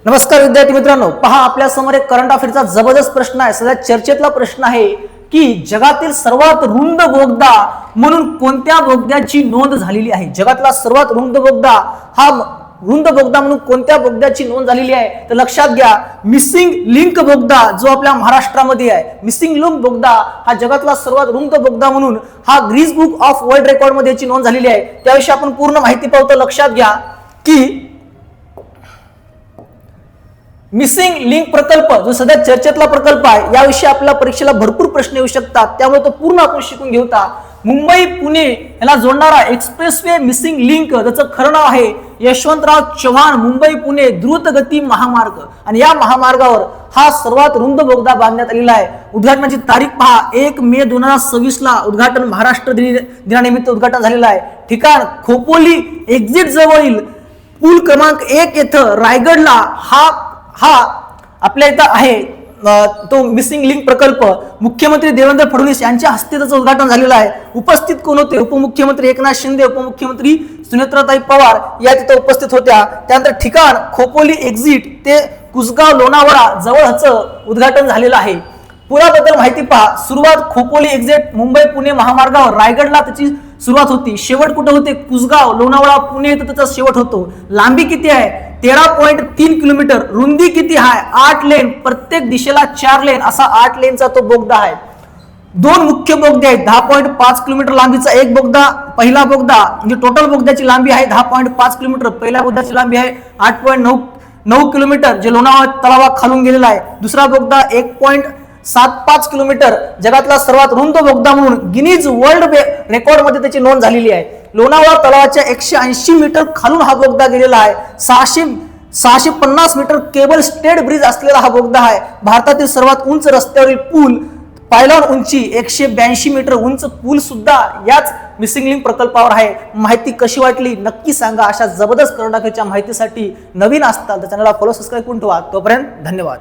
नमस्कार विद्यार्थी मित्रांनो, पहा आपल्या समोर एक करंट अफेअरचा जबरदस्त प्रश्न आहे. सध्या चर्चेतला प्रश्न आहे की जगातील सर्वात रुंद बोगदा म्हणून कोणत्या बोगद्याची नोंद झालेली आहे. जगातला सर्वात रुंद बोगदा हा रुंद बोगदा म्हणून कोणत्या बोगद्याची नोंद झालेली आहे. तर लक्षात घ्या, मिसिंग लिंक बोगदा जो आपल्या महाराष्ट्रामध्ये आहे. मिसिंग लिंक बोगदा हा जगातला सर्वात रुंद बोगदा म्हणून हा Guinness book of world record मध्ये याची नोंद झालेली आहे. त्याविषयी आपण पूर्ण माहिती पाहतो. लक्षात घ्या की मिसिंग लिंक प्रकल्प जो सध्या चर्चेतला प्रकल्प आहे, याविषयी आपल्या परीक्षेला भरपूर प्रश्न येऊ शकतात. त्यामुळे तो पूर्ण आपण शिकून घेऊता. मुंबई पुणे याला जोडणारा एक्सप्रेसवे मिसिंग लिंक, ज्याचं खरं नाव आहे यशवंतराव चव्हाण मुंबई पुणे द्रुतगती महामार्ग, आणि या महामार्गावर हा सर्वात रुंद बोगदा बांधण्यात आलेला आहे. उद्घाटनाची तारीख पहा, 1 मे 2026 ला उद्घाटन, महाराष्ट्र दिनानिमित्त उद्घाटन झालेलं आहे. ठिकाण खोपोली एक्झिट जवळील पूल क्रमांक 1 येथे रायगडला हा आपल्या इथं आहे तो मिसिंग लिंक प्रकल्प. मुख्यमंत्री देवेंद्र फडणवीस यांच्या हस्ते त्याचं उद्घाटन झालेलं आहे. उपस्थित कोण होते? उपमुख्यमंत्री एकनाथ शिंदे, उपमुख्यमंत्री सुनेत्राताई पवार या तिथे उपस्थित होत्या. त्यानंतर ठिकाण खोपोली एक्झिट ते कुसगाव लोणावळा जवळचं उद्घाटन झालेलं आहे. पुराबद्दल माहिती पहा. सुरुवात खोपोली एक्झिट मुंबई पुणे महामार्गावर रायगडला त्याची सुरुवात होती. शेवट कुठे होते? कुसगाव लोणावळा पुणे तर त्याचा शेवट होतो. लांबी किती आहे? 13.3 किलोमीटर. रुंदी किती आहे? 8 लेन, प्रत्येक दिशेला 4 लेन असा 8 लेनचा तो बोगदा आहे. 2 मुख्य बोगदे आहेत. 10.5 किलोमीटर लांबीचा एक बोगदा, पहिला बोगदा, म्हणजे टोटल बोगद्याची लांबी आहे 10.5 किलोमीटर. पहिल्या बोगद्याची लांबी आहे 8.9 किलोमीटर, जे लोणावळा तलावा खालून गेलेला आहे. दुसरा बोगदा 1.75 किलोमीटर, जगातला सर्वात रुंद बोगदा म्हणून गिनीज वर्ल्ड रेकॉर्ड मध्ये त्याची नोंद झालेली आहे. लोणावळा तलावाच्या 180 मीटर खालून हा बोगदा गेलेला आहे. 650 मीटर केबल स्टेड ब्रिज असलेला हा बोगदा आहे. भारतातील सर्वात उंच रस्त्यावरील पूल, पायलॉन उंची 182 मीटर उंच पूल सुद्धा याच मिसिंग लिंक प्रकल्पावर आहे. माहिती कशी वाटली नक्की सांगा. अशा जबरदस्त करंट अफेअरच्या माहितीसाठी नवीन असताल तर चॅनलला फॉलो, सबस्क्राईब करून ठेवा. तोपर्यंत धन्यवाद.